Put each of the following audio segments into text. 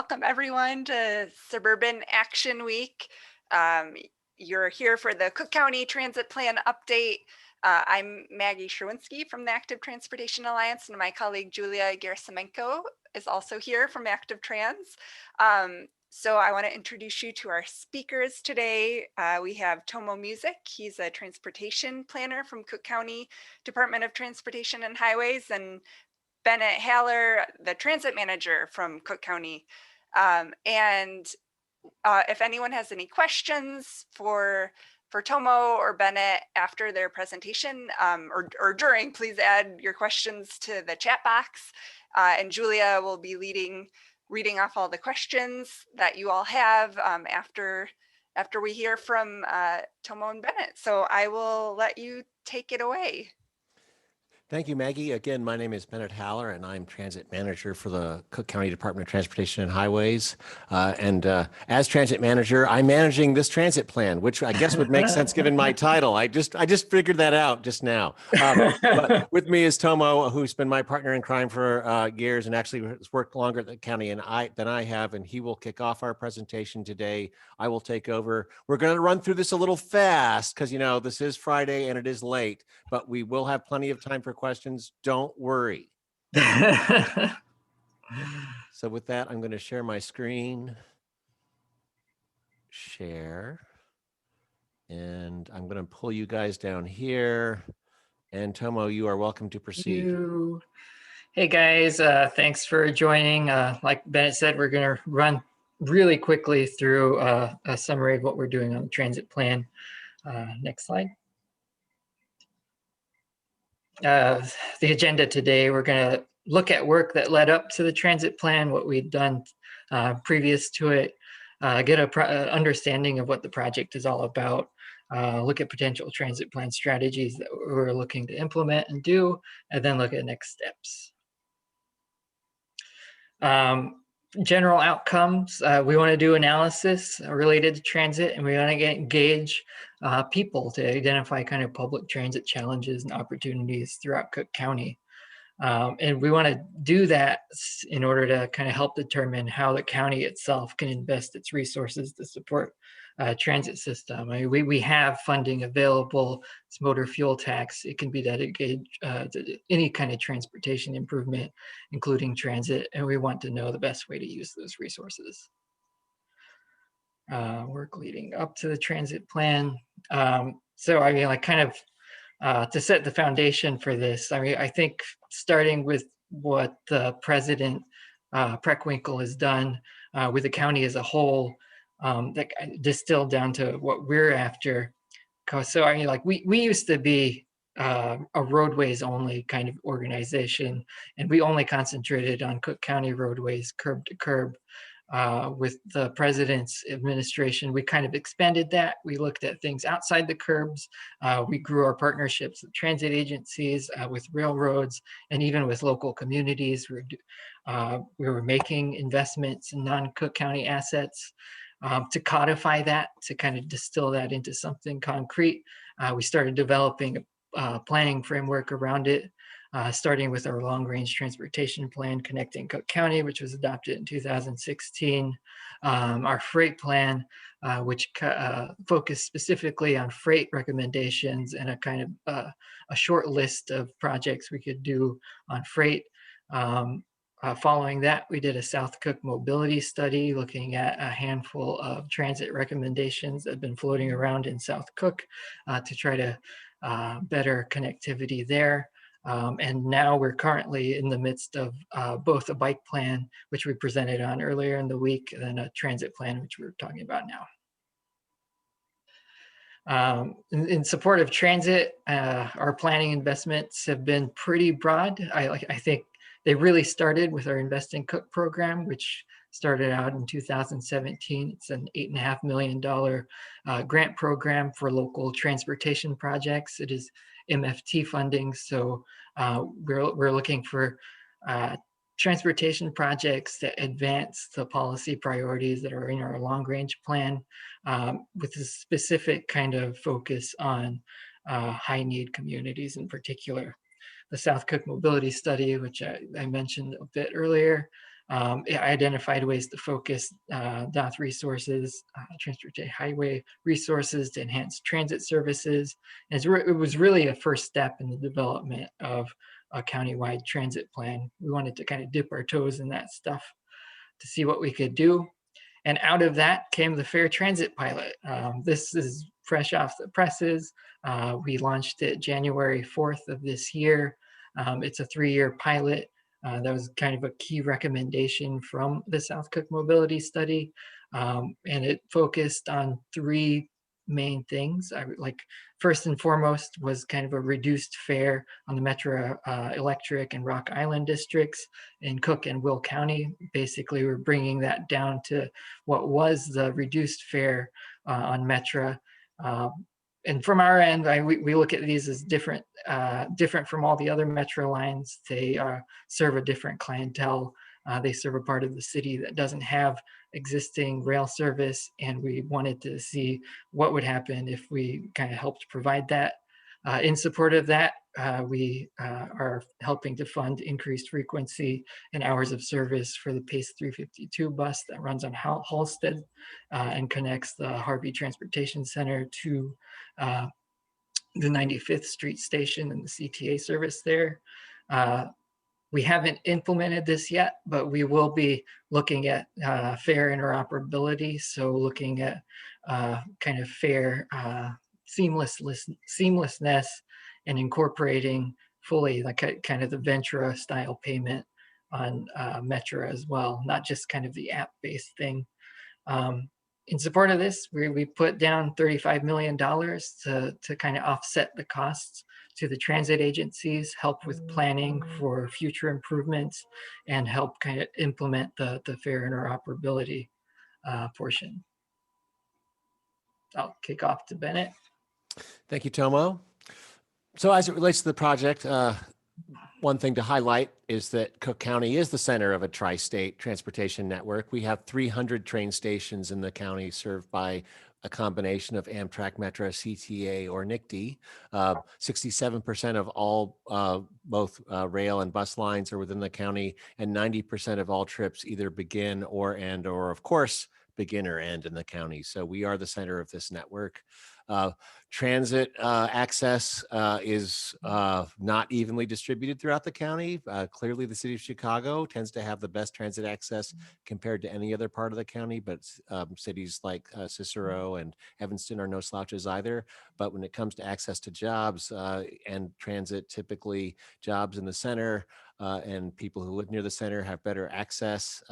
Welcome everyone to Suburban Action Week. Um, you're here for the Cook County Transit Plan update. I'm Maggie Sherwinski from the Active Transportation Alliance, and my colleague Julia Gerasimenko is also here from Active Trans. So I want to introduce you to our speakers today. We have Tomo Music. He's a transportation planner from Cook County Department of Transportation and Highways, and Benet Haller, the transit manager from Cook County. If anyone has any questions for Tomo or Benet after their presentation or during, please add your questions to the chat box. And Julia will be reading off all the questions that you all have after we hear from Tomo and Benet. So I will let you take it away. Thank you, Maggie. Again, my name is Benet Haller, and I'm transit manager for the Cook County Department of Transportation and Highways. As transit manager, I'm managing this transit plan, which I guess would make sense given my title. I just figured that out just now. But with me is Tomo, who's been my partner in crime for years and actually has worked longer at the county than I have, and he will kick off our presentation today. I will take over. We're going to run through this a little fast because, you know, this is Friday and it is late, but we will have plenty of time for questions. Don't worry. So with that, I'm going to share my screen. Share. And I'm going to pull you guys down here. And Tomo, you are welcome to proceed. Hey guys, thanks for joining. Like Benet said, we're going to run really quickly through a summary of what we're doing on the transit plan. Next slide. The agenda today, we're going to look at work that led up to the transit plan, what we'd done previous to it, get an understanding of what the project is all about, look at potential transit plan strategies that we're looking to implement and do, and then look at next steps. General outcomes, we want to do analysis related to transit, and we want to engage people to identify kind of public transit challenges and opportunities throughout Cook County. And we want to do that in order to kind of help determine how the county itself can invest its resources to support transit system. I mean, we have funding available. It's motor fuel tax. It can be dedicated to any kind of transportation improvement, including transit, and we want to know the best way to use those resources. Work leading up to the transit plan. So I mean, like kind of to set the foundation for this, I mean, I think starting with what the President Preckwinkle has done with the county as a whole, that distilled down to what we're after. So I mean, like we used to be a roadways only kind of organization, and we only concentrated on Cook County roadways curb to curb. With the president's administration, we kind of expanded that. We looked at things outside the curbs. We grew our partnerships with transit agencies, with railroads, and even with local communities. We were making investments in non-Cook County assets. To codify that, to kind of distill that into something concrete, we started developing a planning framework around it. Starting with our long-range transportation plan connecting Cook County, which was adopted in 2016. Our freight plan, which focused specifically on freight recommendations and a kind of a short list of projects we could do on freight. Following that, we did a South Cook mobility study looking at a handful of transit recommendations that have been floating around in South Cook to try to better connectivity there. And now we're currently in the midst of both a bike plan, which we presented on earlier in the week, and then a transit plan, which we're talking about now. In support of transit, our planning investments have been pretty broad. I think they really started with our Invest in Cook program, which started out in 2017. It's an $8.5 million grant program for local transportation projects. It is MFT funding, so we're looking for transportation projects that advance the policy priorities that are in our long-range plan, with a specific kind of focus on high-need communities in particular. The South Cook mobility study, which I mentioned a bit earlier, It identified ways to focus DOT resources, transportation highway resources to enhance transit services. And it was really a first step in the development of a countywide transit plan. We wanted to kind of dip our toes in that stuff to see what we could do. And out of that came the Fair Transit pilot. This is fresh off the presses. We launched it January 4th of this year. It's a 3-year pilot. That was kind of a key recommendation from the South Cook Mobility Study. And it focused on 3 main things. First and foremost was kind of a reduced fare on the Metra Electric and Rock Island districts in Cook and Will County. Basically, we're bringing that down to what was the reduced fare on Metra. And from our end, we look at these as different from all the other Metro lines. They serve a different clientele. They serve a part of the city that doesn't have existing rail service, and we wanted to see what would happen if we kind of helped provide that. In support of that, we are helping to fund increased frequency and hours of service for the PACE 352 bus that runs on Halsted and connects the Harvey Transportation Center to the 95th Street station and the CTA service there. We haven't implemented this yet, but we will be looking at fare interoperability. So looking at kind of fare seamlessness and incorporating fully like kind of the Ventura style payment on Metra as well, not just kind of the app-based thing. In support of this, we put down $35 million to kind of offset the costs to the transit agencies, help with planning for future improvements, and help kind of implement the fare interoperability portion. I'll kick off to Benet. Thank you, Tomo. So as it relates to the project, one thing to highlight is that Cook County is the center of a tri-state transportation network. We have 300 train stations in the county served by a combination of Amtrak, Metra, CTA, or NICD. 67% of all both rail and bus lines are within the county, and 90% of all trips either begin or end, or of course, begin or end in the county. So we are the center of this network. Transit access is not evenly distributed throughout the county. Clearly, the city of Chicago tends to have the best transit access compared to any other part of the county, but cities like Cicero and Evanston are no slouches either. But when it comes to access to jobs and transit, typically jobs in the center and people who live near the center have better access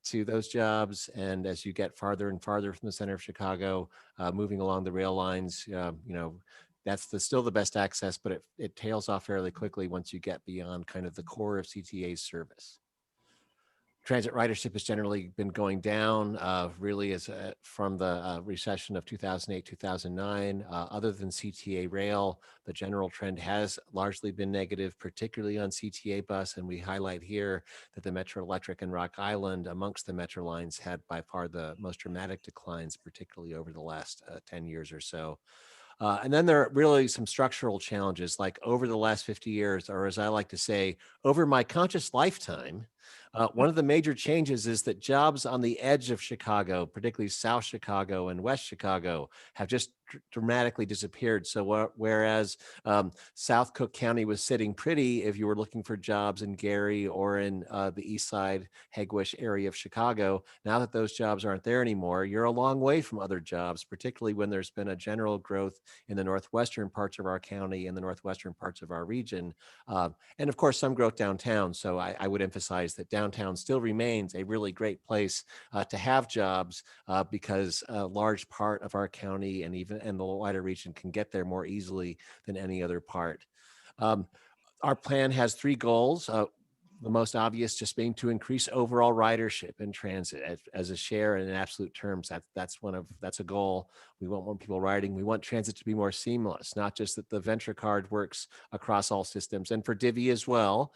to those jobs. And as you get farther and farther from the center of Chicago, moving along the rail lines, that's still the best access, but it tails off fairly quickly once you get beyond kind of the core of CTA's service. Transit ridership has generally been going down, really as from the recession of 2008, 2009. Other than CTA rail, the general trend has largely been negative, particularly on CTA bus. And we highlight here that the Metra Electric and Rock Island amongst the Metra lines had by far the most dramatic declines, particularly over the last 10 years or so. And then there are really some structural challenges, like over the last 50 years, or as I like to say, over my conscious lifetime, one of the major changes is that jobs on the edge of Chicago, particularly South Chicago and West Chicago, have just dramatically disappeared. So whereas South Cook County was sitting pretty if you were looking for jobs in Gary or in the East Side, Hegewisch area of Chicago, now that those jobs aren't there anymore, you're a long way from other jobs, particularly when there's been a general growth in the northwestern parts of our county and the northwestern parts of our region. And of course, some growth downtown. So I would emphasize that downtown still remains a really great place to have jobs because a large part of our county and the wider region can get there more easily than any other part. Our plan has 3 goals. The most obvious just being to increase overall ridership in transit as a share and in absolute terms. That's a goal. We want more people riding. We want transit to be more seamless, not just that the Venture card works across all systems. And for Divvy as well,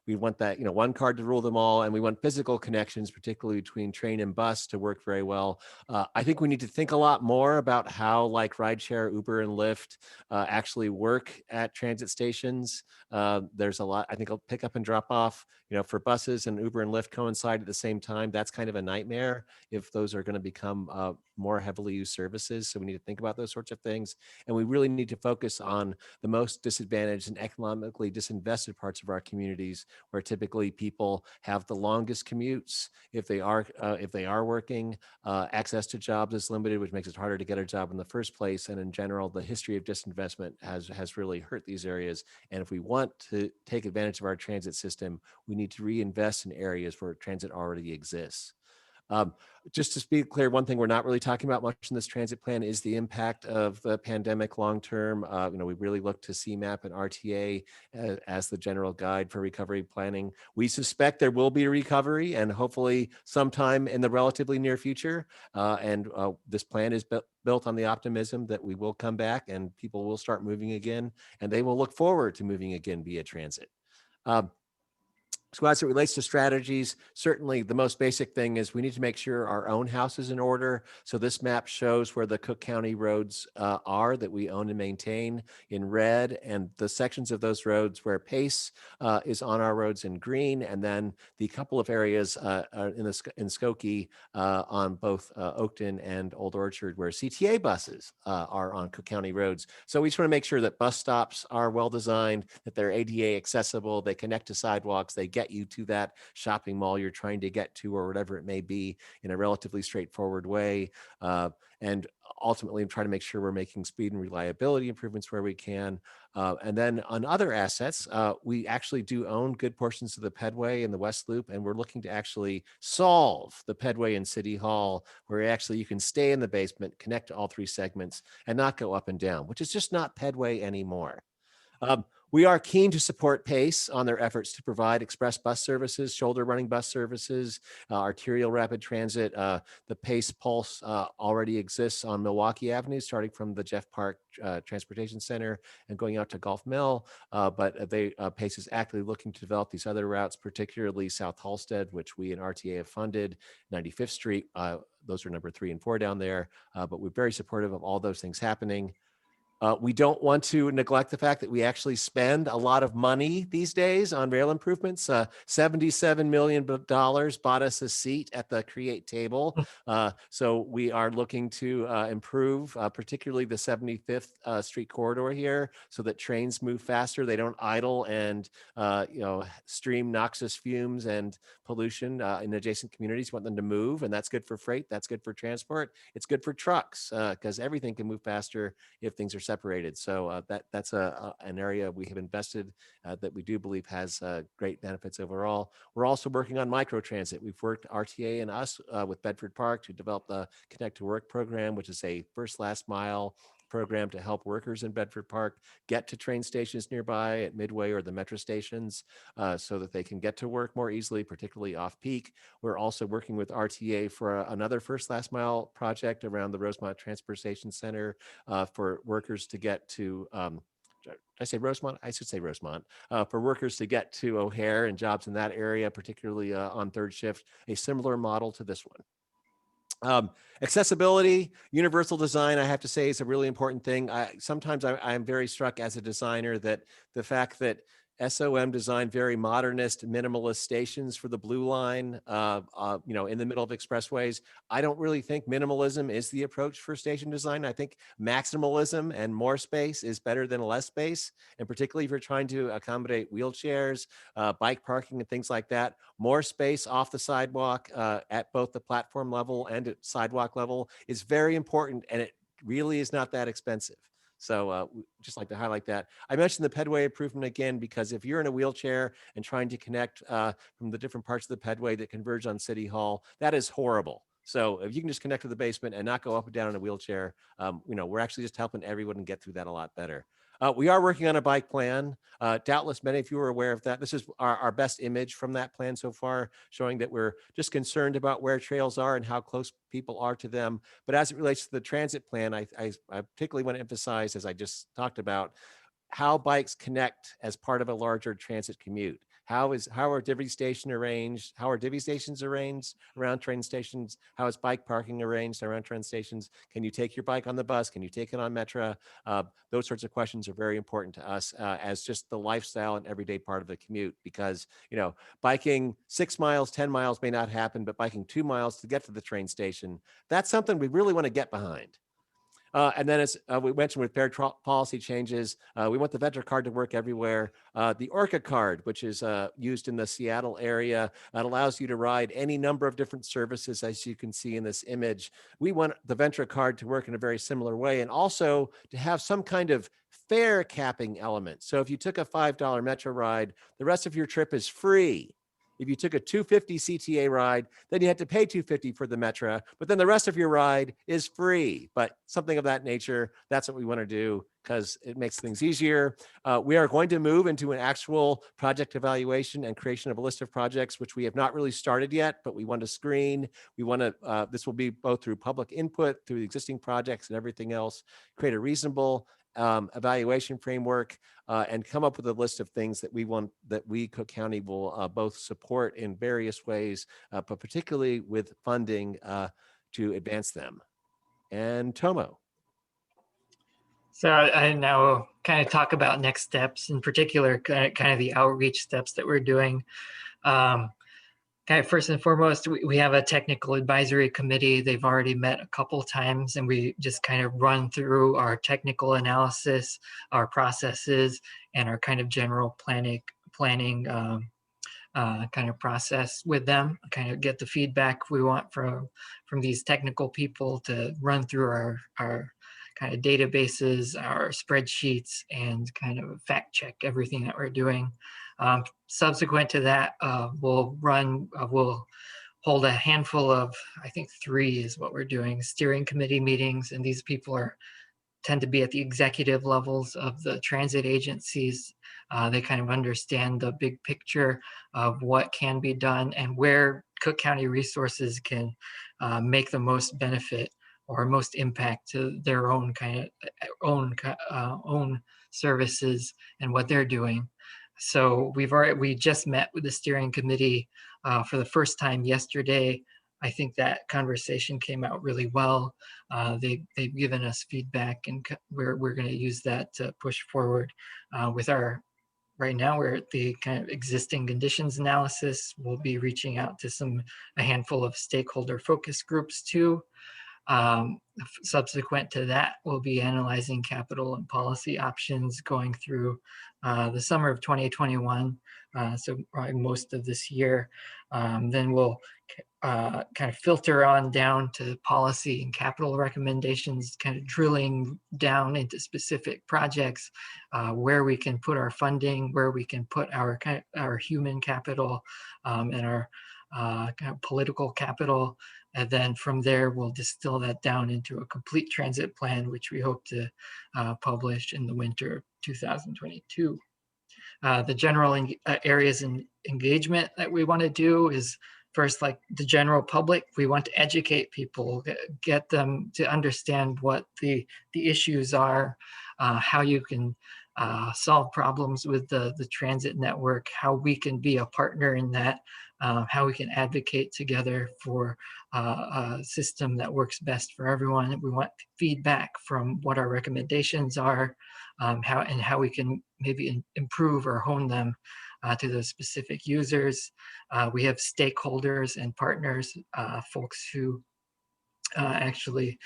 we want that, one card to rule them all. And we want physical connections, particularly between train and bus, to work very well. I think we need to think a lot more about how like rideshare, Uber and Lyft actually work at transit stations. There's a lot, I think, pick up and drop off off, for buses and Uber and Lyft coincide at the same time. That's kind of a nightmare if those are going to become more heavily used services. So we need to think about those sorts of things. And we really need to focus on the most disadvantaged and economically disinvested parts of our communities, where typically people have the longest commutes. If they are working, access to jobs is limited, which makes it harder to get a job in the first place. And in general, the history of disinvestment has really hurt these areas. And if we want to take advantage of our transit system, we need to reinvest in areas where transit already exists. Um, just to be clear, one thing we're not really talking about much in this transit plan is the impact of the pandemic long term. We really look to CMAP and RTA as the general guide for recovery planning. We suspect there will be a recovery, and hopefully sometime in the relatively near future. This plan is built on the optimism that we will come back and people will start moving again, and they will look forward to moving again via transit. So as it relates to strategies, certainly the most basic thing is we need to make sure our own house is in order. So this map shows where the Cook County roads are that we own and maintain in red, and the sections of those roads where PACE is on our roads in green, and then the couple of areas in Skokie on both Oakton and Old Orchard where CTA buses are on Cook County roads. So we just want to make sure that bus stops are well designed, that they're ADA accessible, they connect to sidewalks, they get you to that shopping mall you're trying to get to, or whatever it may be, in a relatively straightforward way. And ultimately try to make sure we're making speed and reliability improvements where we can. And then on other assets, we actually do own good portions of the Pedway and the West Loop, and we're looking to actually solve the Pedway in City Hall, where actually you can stay in the basement, connect to all three segments, and not go up and down, which is just not Pedway anymore. We are keen to support PACE on their efforts to provide express bus services, shoulder running bus services, arterial rapid transit. The PACE Pulse already exists on Milwaukee Avenue, starting from the Jeff Park Transportation Center and going out to Gulf Mill. But PACE is actively looking to develop these other routes, particularly South Halsted, which we and RTA have funded, 95th Street. Those are number 3 and 4 down there. But we're very supportive of all those things happening. We don't want to neglect the fact that we actually spend a lot of money these days on rail improvements. $77 million bought us a seat at the Create table. So we are looking to improve, particularly the 75th Street corridor here, so that trains move faster. They don't idle and stream noxious fumes and pollution in adjacent communities. We want them to move, and that's good for freight. That's good for transport. It's good for trucks because everything can move faster if things are separated. So that's an area we have invested that we do believe has great benefits overall. We're also working on microtransit. We've worked, RTA and us, with Bedford Park to develop the Connect to Work program, which is a first last mile program to help workers in Bedford Park get to train stations nearby at Midway or the Metra stations so that they can get to work more easily, particularly off peak. We're also working with RTA for another first last mile project around the Rosemont Transportation Center for workers to get to did I say Rosemont? I should say Rosemont. For workers to get to O'Hare and jobs in that area, particularly on third shift, a similar model to this one. Accessibility, universal design, I have to say, is a really important thing. Sometimes I'm very struck as a designer that the fact that SOM designed very modernist, minimalist stations for the Blue Line, in the middle of expressways. I don't really think minimalism is the approach for station design. I think maximalism and more space is better than less space. And particularly if you're trying to accommodate wheelchairs, bike parking and things like that, more space off the sidewalk at both the platform level and at sidewalk level is very important. And it really is not that expensive. So just like to highlight that. I mentioned the pedway improvement again, because if you're in a wheelchair and trying to connect from the different parts of the pedway that converge on City Hall, that is horrible. So if you can just connect to the basement and not go up and down in a wheelchair, we're actually just helping everyone get through that a lot better. We are working on a bike plan. Doubtless many of you are aware of that. This is our best image from that plan so far, showing that we're just concerned about where trails are and how close people are to them. But as it relates to the transit plan, I particularly want to emphasize, as I just talked about, how bikes connect as part of a larger transit commute. How are divvy stations arranged? How are divvy stations arranged around train stations? How is bike parking arranged around train stations? Can you take your bike on the bus? Can you take it on Metra? Those sorts of questions are very important to us as just the lifestyle and everyday part of the commute, because, you know, biking 6 miles, 10 miles may not happen, but biking 2 miles to get to the train station, that's something we really want to get behind. And then, as we mentioned with fair policy changes, we want the Metra card to work everywhere. The Orca card, which is used in the Seattle area, it allows you to ride any number of different services, as you can see in this image. We want the Metra card to work in a very similar way, and also to have some kind of fare capping element. So if you took a $5 Metra ride, the rest of your trip is free. If you took a $2.50 CTA ride, then you had to pay $2.50 for the Metra, but then the rest of your ride is free. But something of that nature, that's what we want to do because it makes things easier. We are going to move into an actual project evaluation and creation of a list of projects, which we have not really started yet, but we want to screen. We want to, this will be both through public input, through the existing projects and everything else, create a reasonable evaluation framework, and come up with a list of things that we want, that we, Cook County, will both support in various ways, but particularly with funding to advance them. And Tomo. So I now kind of talk about next steps, in particular, kind of the outreach steps that we're doing. Kind of first and foremost, we have a technical advisory committee. They've already met a couple times, and we just kind of run through our technical analysis, our processes, and our kind of general planning kind of process with them, kind of get the feedback we want from these technical people to run through our kind of databases, our spreadsheets, and kind of fact check everything that we're doing. Subsequent to that, we'll hold a handful of, I think 3 is what we're doing, steering committee meetings, and these people tend to be at the executive levels of the transit agencies. They kind of understand the big picture of what can be done and where Cook County resources can make the most benefit or most impact to their own kind of own services and what they're doing. So we just met with the steering committee for the first time yesterday. I think that conversation came out really well. They've given us feedback, and we're going to use that to push forward with our. Right now, we're at the kind of existing conditions analysis. We'll be reaching out to a handful of stakeholder focus groups too. Subsequent to that, we'll be analyzing capital and policy options going through the summer of 2021, so probably most of this year. Then we'll kind of filter on down to policy and capital recommendations, kind of drilling down into specific projects, where we can put our funding, where we can put our human capital and our kind of political capital. And then from there, we'll distill that down into a complete transit plan, which we hope to publish in the winter of 2022. The general areas in engagement that we want to do is, first, like the general public, we want to educate people, get them to understand what the issues are, how you can solve problems with the transit network, how we can be a partner in that, how we can advocate together for a system that works best for everyone. We want feedback from what our recommendations are, how we can maybe improve or hone them to those specific users. We have stakeholders and partners, folks who actually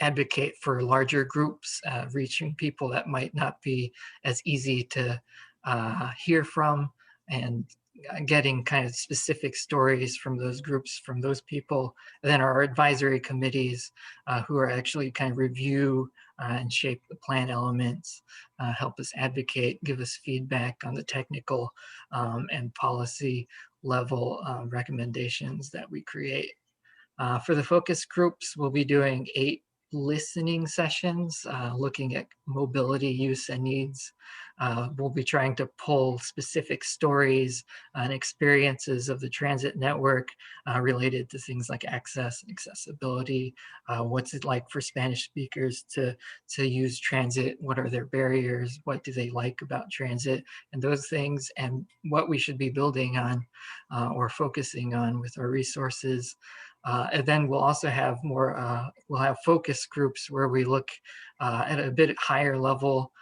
advocate for larger groups, reaching people that might not be as easy to hear from, and getting kind of specific stories from those groups, from those people. And then our advisory committees, who are actually kind of review and shape the plan elements, help us advocate, give us feedback on the technical and policy level recommendations that we create. For the focus groups, we'll be doing 8 listening sessions, looking at mobility use and needs. We'll be trying to pull specific stories and experiences of the transit network related to things like access, accessibility. What's it like for Spanish speakers to use transit? What are their barriers? What do they like about transit? And those things, and what we should be building on or focusing on with our resources. And then we'll also have more, we'll have focus groups where we look at a bit higher level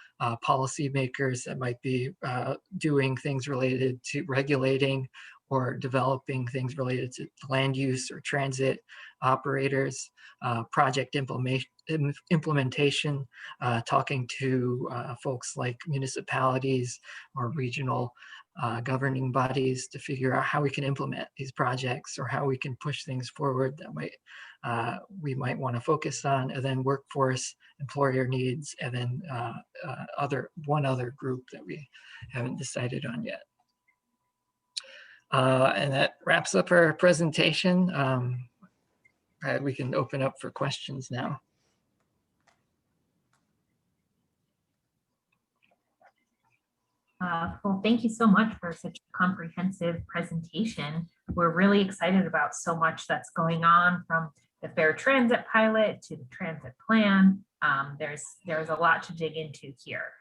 policymakers that might be doing things related to regulating or developing things related to land use or transit operators, project implementation, talking to folks like municipalities or regional governing bodies to figure out how we can implement these projects or how we can push things forward that we might want to focus on, and then workforce, employer needs, and then one other group that we haven't decided on yet. And that wraps up our presentation. We can open up for questions now. Well, thank you so much for such a comprehensive presentation. We're really excited about so much that's going on, from the fair transit pilot to the transit plan. There's a lot to dig into here.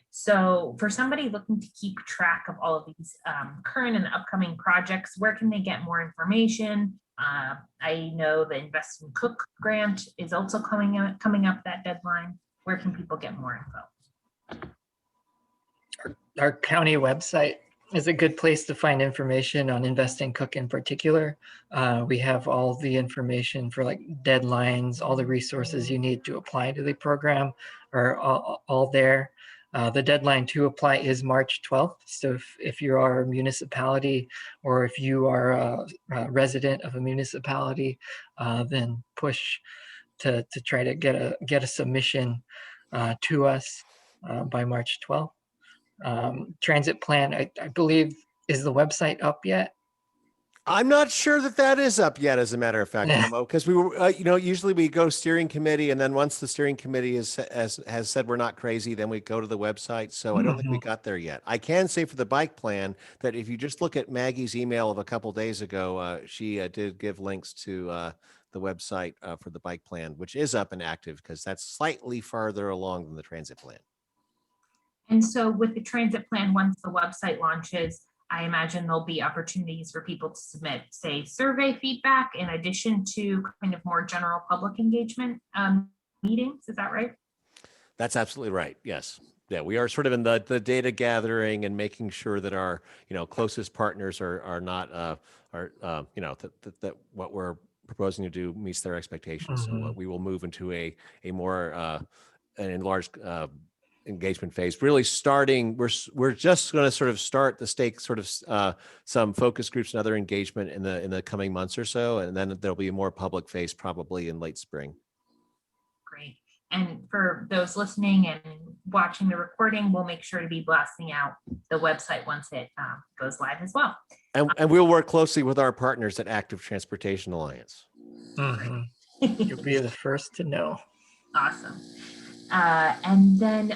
So for somebody looking to keep track of all of these current and upcoming projects, where can they get more information? I know the Invest in Cook grant is also coming up that deadline. Where can people get more info? Our county website is a good place to find information on Invest in Cook in particular. We have all the information for like deadlines, all the resources you need to apply to the program are all there. The deadline to apply is March 12th. So if you are a municipality or if you are a resident of a municipality, then push to try to get a submission to us by March 12th. Transit plan, I believe, is the website up yet? I'm not sure that that is up yet, as a matter of fact, Tomo, because we were, usually we go steering committee, and then once the steering committee has said we're not crazy, then we go to the website. So I don't think we got there yet. I can say for the bike plan that if you just look at Maggie's email of a couple days ago, she did give links to the website for the bike plan, which is up and active because that's slightly farther along than the transit plan. And so with the transit plan, once the website launches, I imagine there'll be opportunities for people to submit, say, survey feedback in addition to kind of more general public engagement meetings. Is that right? That's absolutely right. Yes. Yeah, we are sort of in the data gathering and making sure that our closest partners are not that what we're proposing to do meets their expectations. So we will move into a more an enlarged engagement phase, really starting, we're just going to sort of start the stake sort of some focus groups and other engagement in the coming months or so, and then there'll be a more public phase probably in late spring. Great. And for those listening and watching the recording, we'll make sure to be blasting out the website once it goes live as well. And we'll work closely with our partners at Active Transportation Alliance. You'll be the first to know. Awesome. And then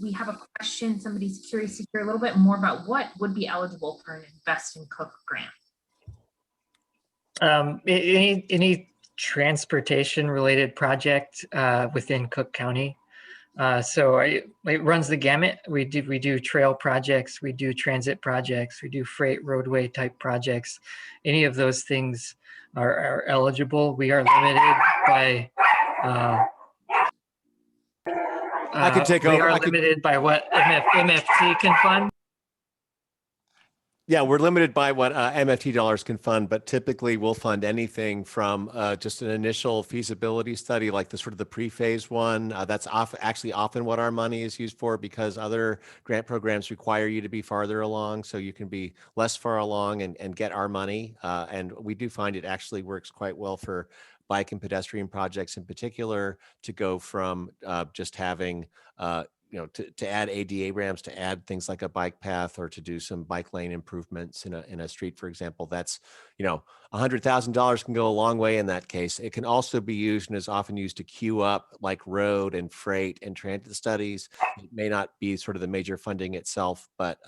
we have a question. Somebody's curious to hear a little bit more about what would be eligible for an Invest in Cook grant. Any transportation related project within Cook County. So it runs the gamut. We do trail projects, we do transit projects, we do freight roadway type projects. Any of those things are eligible. We are limited by I can take over. We are limited by what MFT can fund. Yeah, we're limited by what MFT dollars can fund, but typically we'll fund anything from just an initial feasibility study, like the sort of the pre-phase one. That's actually often what our money is used for, because other grant programs require you to be farther along, so you can be less far along and get our money. And we do find it actually works quite well for bike and pedestrian projects in particular, to go from just having to add ADA ramps, to add things like a bike path, or to do some bike lane improvements in a street, for example. That's, $100,000 can go a long way in that case. It can also be used, and is often used, to queue up like road and freight and transit studies. It may not be sort of the major funding itself, but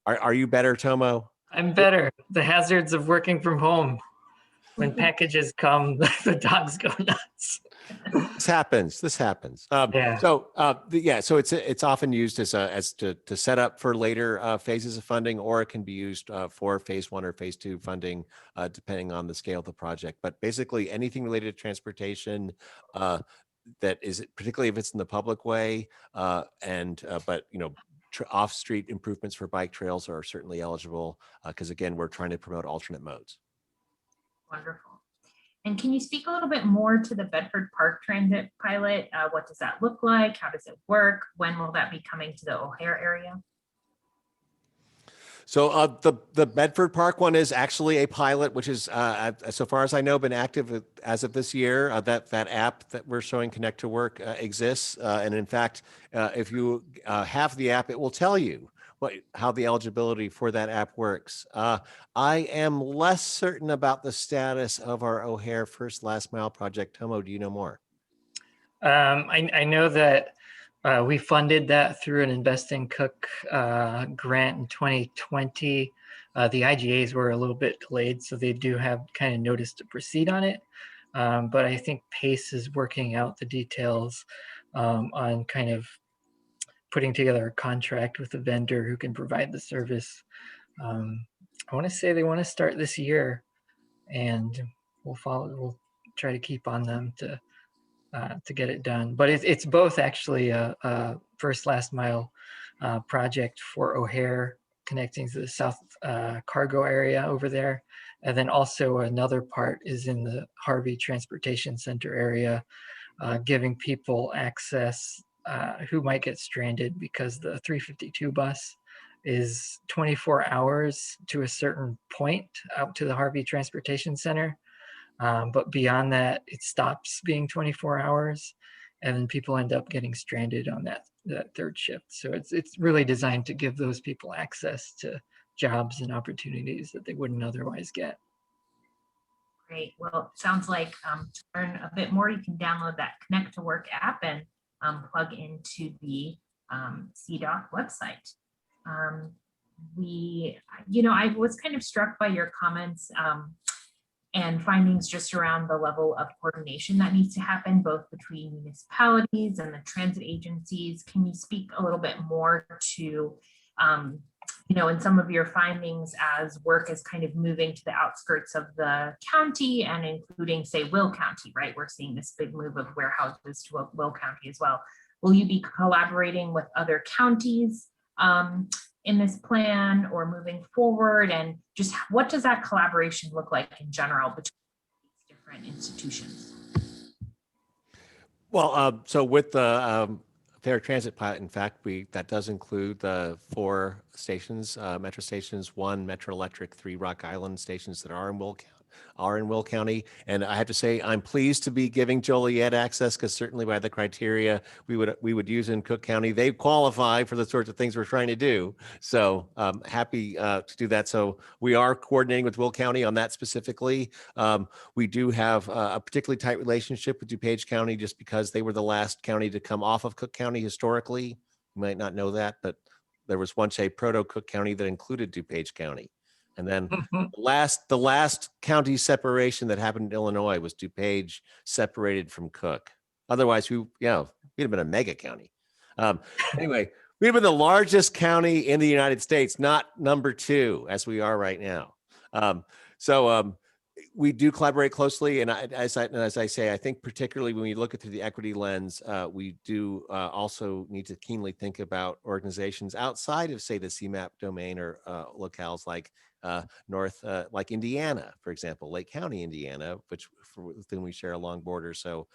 are you better, Tomo? I'm better. The hazards of working from home. When packages come, the dogs go nuts. This happens. Yeah. So it's often used as to set up for later phases of funding, or it can be used for phase 1 or phase 2 funding, depending on the scale of the project. But basically, anything related to transportation, that is, particularly if it's in the public way, but off-street improvements for bike trails are certainly eligible, because again, we're trying to promote alternate modes. Wonderful. And can you speak a little bit more to the Bedford Park Transit pilot? What does that look like? How does it work? When will that be coming to the O'Hare area? So the Bedford Park one is actually a pilot, which is, so far as I know, been active as of this year. That app that we're showing, Connect to Work, exists. And in fact, if you have the app, it will tell you how the eligibility for that app works. I am less certain about the status of our O'Hare First Last Mile project. Tomo, do you know more? I know that we funded that through an Invest in Cook grant in 2020. The IGAs were a little bit delayed, so they do have kind of notice to proceed on it. But I think PACE is working out the details on kind of putting together a contract with a vendor who can provide the service. I want to say they want to start this year, and we'll try to keep on them to get it done. But it's both actually a first last mile project for O'Hare, connecting to the South Cargo area over there. And then also another part is in the Harvey Transportation Center area, giving people access who might get stranded, because the 352 bus is 24 hours to a certain point out to the Harvey Transportation Center. But beyond that, it stops being 24 hours, and then people end up getting stranded on that third shift. So it's really designed to give those people access to jobs and opportunities that they wouldn't otherwise get. Great. Well, it sounds like to learn a bit more, you can download that Connect to Work app and plug into the CDOT website. I was kind of struck by your comments and findings just around the level of coordination that needs to happen both between municipalities and the transit agencies. Can you speak a little bit more to, in some of your findings as work is kind of moving to the outskirts of the county and including, say, Will County, right? We're seeing this big move of warehouses to Will County as well. Will you be collaborating with other counties in this plan or moving forward? And just what does that collaboration look like in general between different institutions? Well, so with the Fair Transit pilot, in fact, that does include the 4 stations, Metra stations, 1 Metra Electric, 3 Rock Island stations that are in Will County. And I have to say, I'm pleased to be giving Joliet access, because certainly by the criteria we would use in Cook County, they qualify for the sorts of things we're trying to do. So happy to do that. So we are coordinating with Will County on that specifically. We do have a particularly tight relationship with DuPage County, just because they were the last county to come off of Cook County historically. You might not know that, but there was once a proto Cook County that included DuPage County. And then the last county separation that happened in Illinois was DuPage separated from Cook. Otherwise, we'd have been a mega county. Anyway, we've been the largest county in the United States, not number 2, as we are right now. So we do collaborate closely, and as I say, I think particularly when we look at through the equity lens, we do also need to keenly think about organizations outside of, say, the CMAP domain, or locales like like Indiana, for example, Lake County, Indiana, with whom we share a long border. So,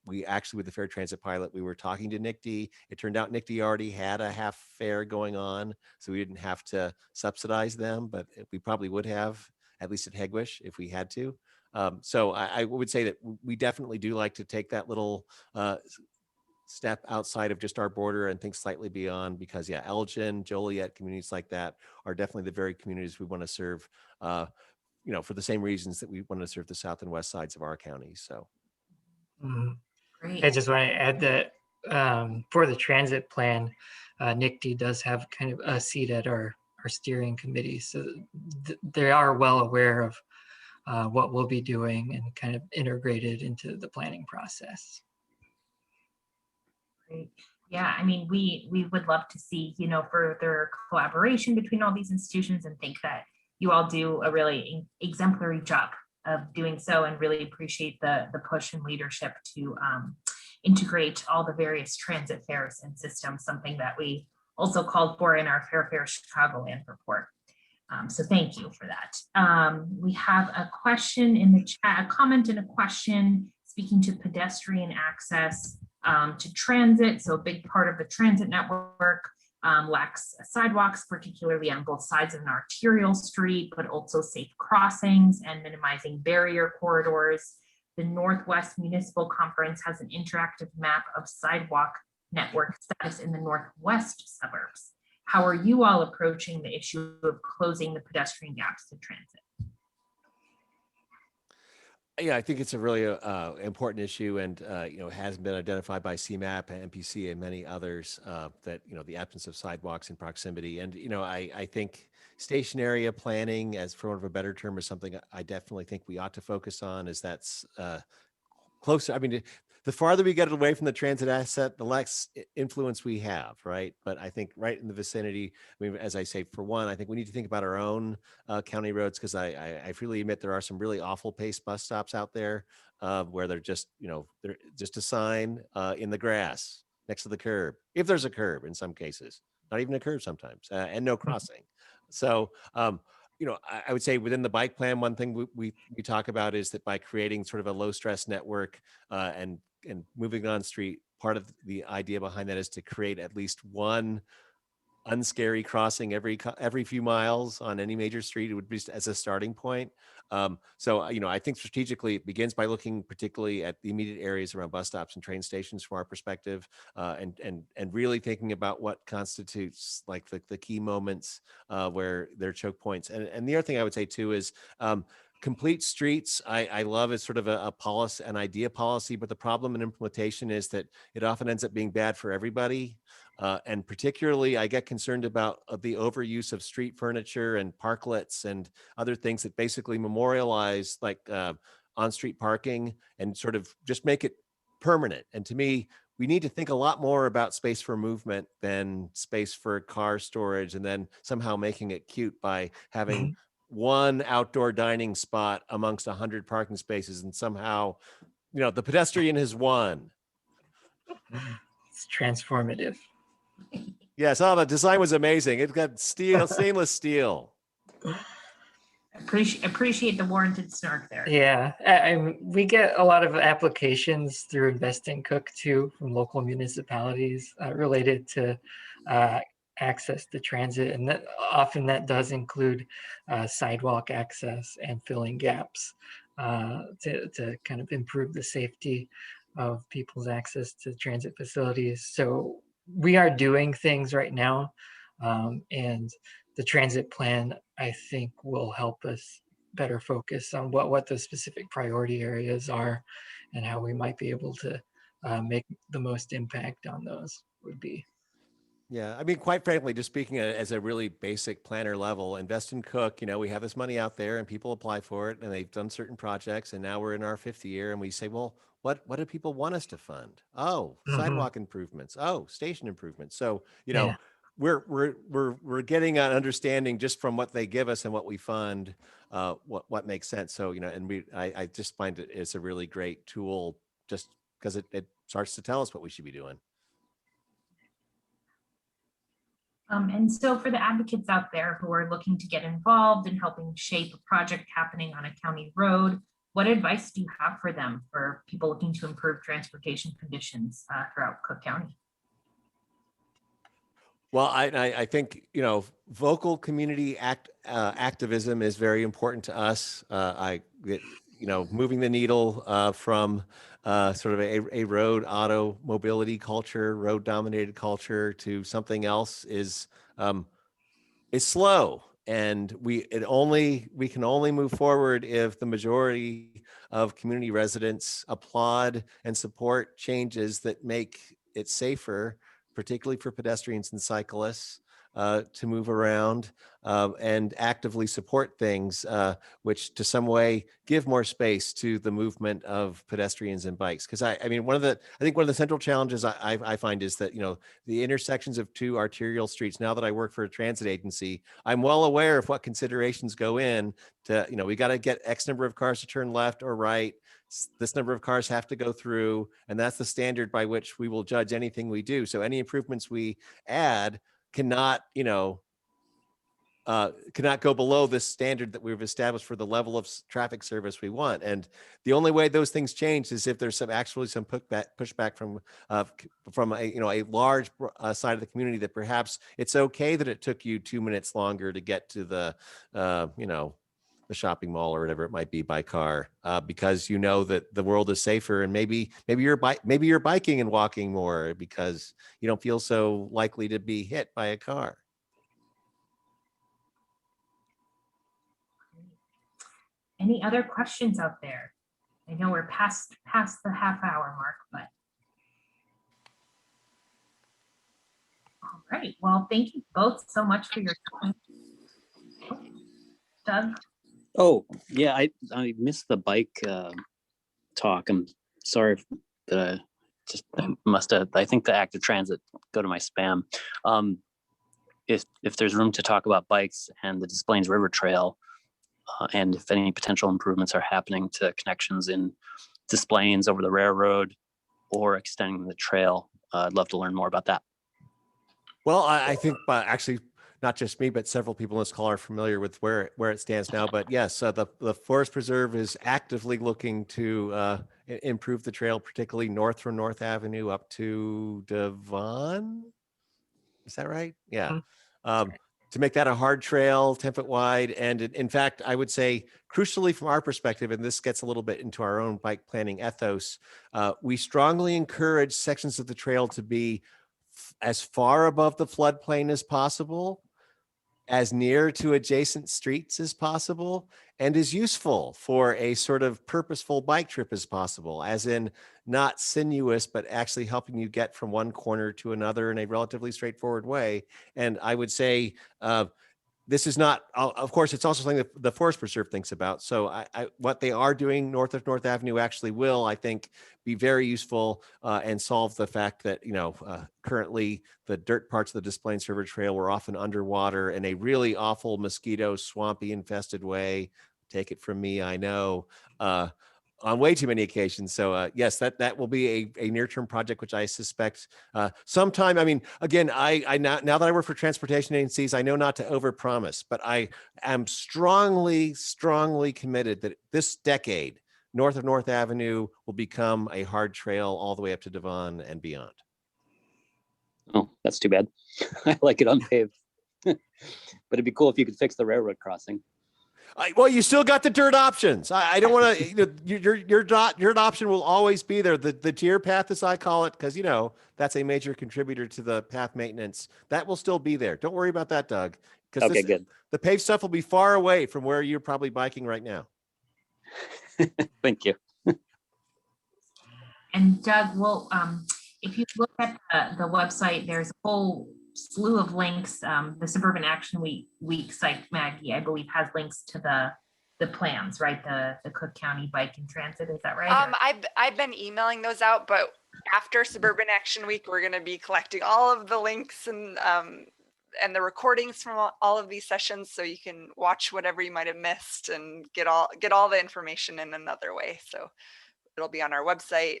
we actually, with the Fair Transit pilot, we were talking to NICD. It turned out NICD already had a half fare going on, so we didn't have to subsidize them, but we probably would have, at least at Hegwish, if we had to. So I would say that we definitely do like to take that little step outside of just our border and think slightly beyond, because yeah, Elgin, Joliet, communities like that are definitely the very communities we want to serve, for the same reasons that we want to serve the south and west sides of our county. So. Mhm. Great. I just want to add that for the transit plan, NICD does have kind of a seat at our steering committee. So they are well aware of what we'll be doing and kind of integrated into the planning process. Great. Yeah, I mean, we would love to see, further collaboration between all these institutions, and think that you all do a really exemplary job of doing so, and really appreciate the push and leadership to integrate all the various transit fares and systems, something that we also called for in our Fair Chicagoland report. So thank you for that. We have a question in the chat, a comment and a question speaking to pedestrian access to transit. So a big part of the transit network lacks sidewalks, particularly on both sides of an arterial street, but also safe crossings and minimizing barrier corridors. The Northwest Municipal Conference has an interactive map of sidewalk network status in the Northwest suburbs. How are you all approaching the issue of closing the pedestrian gaps to transit? Yeah, I think it's a really important issue, and has been identified by CMAP, MPC, and many others that the absence of sidewalks in proximity. And I think station area planning, as for want of a better term, is something I definitely think we ought to focus on. Is that's closer. I mean, the farther we get away from the transit asset, the less influence we have, right? But I think right in the vicinity, I mean, as I say, for one, I think we need to think about our own county roads, because I freely admit there are some really awful paced bus stops out there where they're just, they're just a sign in the grass next to the curb, if there's a curb in some cases, not even a curb sometimes, and no crossing. So, I would say within the bike plan, one thing we talk about is that by creating sort of a low stress network and moving on street, part of the idea behind that is to create at least one unscary crossing every few miles on any major street. It would be as a starting point. So I think strategically it begins by looking particularly at the immediate areas around bus stops and train stations from our perspective, and really thinking about what constitutes like the key moments where there are choke points. And the other thing I would say too is complete streets. I love as sort of a policy, an idea policy, but the problem in implementation is that it often ends up being bad for everybody. And particularly, I get concerned about the overuse of street furniture and parklets and other things that basically memorialize like on-street parking and sort of just make it permanent. And to me, we need to think a lot more about space for movement than space for car storage, and then somehow making it cute by having one outdoor dining spot amongst 100 parking spaces, and somehow, the pedestrian has won. It's transformative. Yes, the design was amazing. It got stainless steel. Appreciate the warranted snark there. Yeah, we get a lot of applications through Invest in Cook too from local municipalities related to access to transit, and that often that does include sidewalk access and filling gaps to kind of improve the safety of people's access to transit facilities. So we are doing things right now, and the transit plan, I think, will help us better focus on what the specific priority areas are and how we might be able to make the most impact on those would be. Yeah, I mean, quite frankly, just speaking as a really basic planner level, Invest in Cook, we have this money out there and people apply for it and they've done certain projects, and now we're in our 5th year and we say, well, what do people want us to fund? Oh, sidewalk improvements. Oh, station improvements. So, Yeah. we're getting an understanding just from what they give us and what we fund, what makes sense. So, and I just find it's a really great tool just because it starts to tell us what we should be doing. And so for the advocates out there who are looking to get involved in helping shape a project happening on a county road, what advice do you have for them, for people looking to improve transportation conditions throughout Cook County? Well, I think, vocal community activism is very important to us. moving the needle from sort of a road auto mobility culture, road dominated culture to something else is slow. And we can only move forward if the majority of community residents applaud and support changes that make it safer, particularly for pedestrians and cyclists, to move around, and actively support things which to some way give more space to the movement of pedestrians and bikes. Because I think one of the central challenges I find is that, the intersections of two arterial streets, now that I work for a transit agency, I'm well aware of what considerations go in to, we got to get X number of cars to turn left or right. This number of cars have to go through, and that's the standard by which we will judge anything we do. So any improvements we add cannot go below this standard that we've established for the level of traffic service we want. And the only way those things change is if there's some pushback from a large side of the community that perhaps it's okay that it took you 2 minutes longer to get to the the shopping mall or whatever it might be by car, because that the world is safer, and maybe you're biking and walking more because you don't feel so likely to be hit by a car. Any other questions out there? I know we're past the half-hour mark, but. All right, well, thank you both so much for your time. Doug? Oh, yeah, I missed the bike talk. I'm sorry that I think the active transit go to my spam. If there's room to talk about bikes and the Des Plaines River Trail, and if any potential improvements are happening to connections in Des Plaines over the railroad or extending the trail, I'd love to learn more about that. Well, I think actually not just me, but several people in this call are familiar with where it stands now. But yes, the Forest Preserve is actively looking to improve the trail, particularly north from North Avenue up to Devon. Is that right? Yeah. To make that a hard trail, 10-foot wide. And in fact, I would say crucially from our perspective, and this gets a little bit into our own bike planning ethos, we strongly encourage sections of the trail to be as far above the floodplain as possible, as near to adjacent streets as possible, and as useful for a sort of purposeful bike trip as possible, as in not sinuous, but actually helping you get from one corner to another in a relatively straightforward way. And I would say, this is not, of course, it's also something that the Forest Preserve thinks about. So what they are doing north of North Avenue actually will, I think, be very useful and solve the fact that, currently the dirt parts of the Des Plaines River Trail were often underwater in a really awful mosquito, swampy infested way. Take it from me, I know. On way too many occasions. So yes, that will be a near-term project, which I suspect sometime. I mean, again, I now that I work for transportation agencies, I know not to overpromise, but I am strongly committed that this decade, north of North Avenue will become a hard trail all the way up to Devon and beyond. Oh, that's too bad. I like it unpaved, but it'd be cool if you could fix the railroad crossing. Well, you still got the dirt options. I don't want to, your dirt option will always be there. The deer path, as I call it, because, that's a major contributor to the path maintenance. That will still be there. Don't worry about that, Doug. Okay, good. The paved stuff will be far away from where you're probably biking right now. Thank you. And Doug, well, if you look at the website, there's a whole slew of links. The Suburban Action Week site, Maggie, I believe, has links to the plans, right? The Cook County Bike and Transit, is that right? I've been emailing those out, but after Suburban Action Week, we're going to be collecting all of the links and the recordings from all of these sessions, so you can watch whatever you might have missed and get all the information in another way. So it'll be on our website,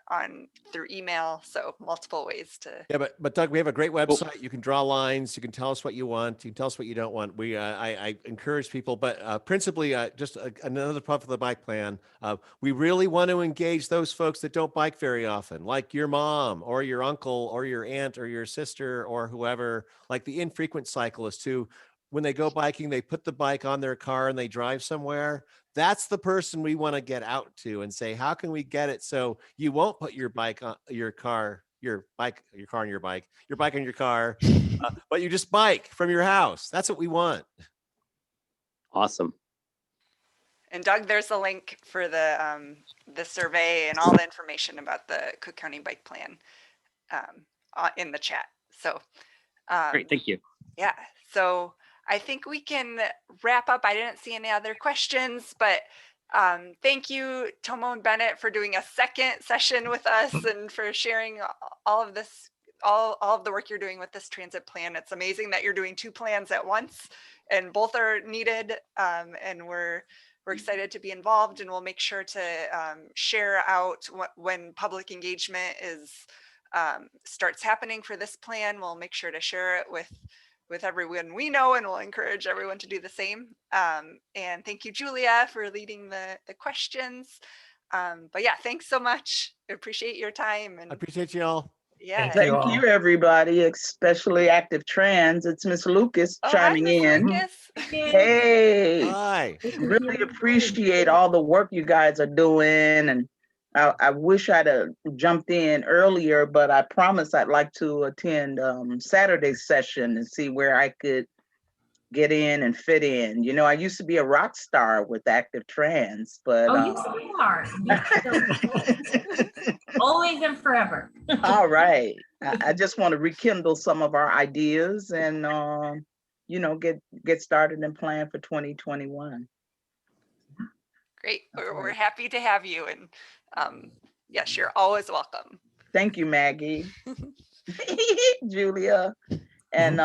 on through email, so multiple ways to. Yeah, but Doug, we have a great website. You can draw lines. You can tell us what you want. You can tell us what you don't want. I encourage people, but principally, just another part of the bike plan. We really want to engage those folks that don't bike very often, like your mom or your uncle or your aunt or your sister or whoever, like the infrequent cyclists who when they go biking, they put the bike on their car and they drive somewhere. That's the person we want to get out to and say, how can we get it so you won't put your bike on your car on your bike on your car, but you just bike from your house. That's what we want. Awesome. And Doug, there's a link for the survey and all the information about the Cook County Bike Plan in the chat. So Great. Thank you. yeah, so I think we can wrap up. I didn't see any other questions, but thank you, Tomo and Benet, for doing a second session with us and for sharing all of this, all of the work you're doing with this transit plan. It's amazing that you're doing 2 plans at once, and both are needed. And we're excited to be involved, and we'll make sure to share out when public engagement starts happening for this plan. We'll make sure to share it with everyone we know, and we'll encourage everyone to do the same. And thank you, Julia, for leading the questions. But yeah, thanks so much. I appreciate your time. And I appreciate you all. yeah. Thank Thank you, everybody, especially Active Trans. It's Miss Lucas Oh, chiming hi, Ms. in. Lucas. Hey, Hi. really appreciate all the work you guys are doing. And I wish I'd have jumped in earlier, but I promised I'd like to attend Saturday's session and see where I could get in and fit in. You know, I used to be a rock star with Active Trans, but Oh, you still are. Always and forever. all right. I just want to rekindle some of our ideas and you know, get started and plan for 2021. Great. We're happy to have you. And yes, you're always welcome. Thank you, Maggie. Julia and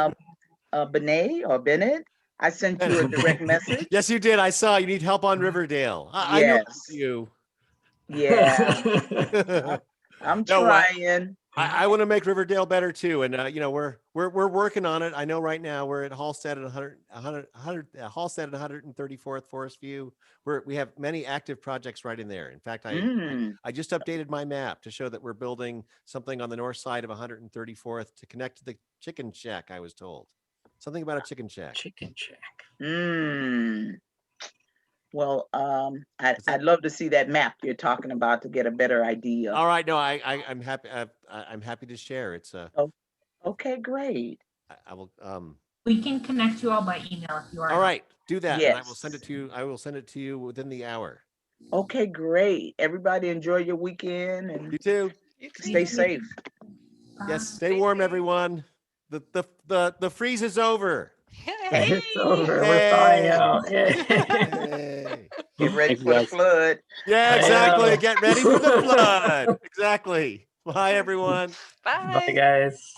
Benet or Bennett. I sent you a direct message. Yes, you did. I saw you need help on Riverdale. I know Yes. it's you. Yeah, I'm No, trying. I want to make Riverdale better too, and you know we're working on it. I know right now we're at Halstead at 100 Halstead at 134th Forest View. We have many active projects right in there. In fact, I just updated my map to show that we're building something on the north side of 134th to connect to the chicken shack. I was told something about a chicken shack. Chicken shack. Well, I'd love to see that map you're talking about to get a better idea. All right, no, I'm happy. I'm happy to share. It's Okay, great. I will. We can connect you all by email if you are. All right, do that, and I will Yes. send it to you. I will send it to you within the hour. Okay, great. Everybody enjoy your weekend and You too. You too. stay safe. Yes, Bye. stay warm, everyone. The freeze is over. It's over. Yay. We're thawing out. Yay. Yay. Get ready Thank you, for the guys. flood. Yeah, I exactly. know. Get ready for the flood. Exactly. Bye, everyone. Bye. Bye, guys.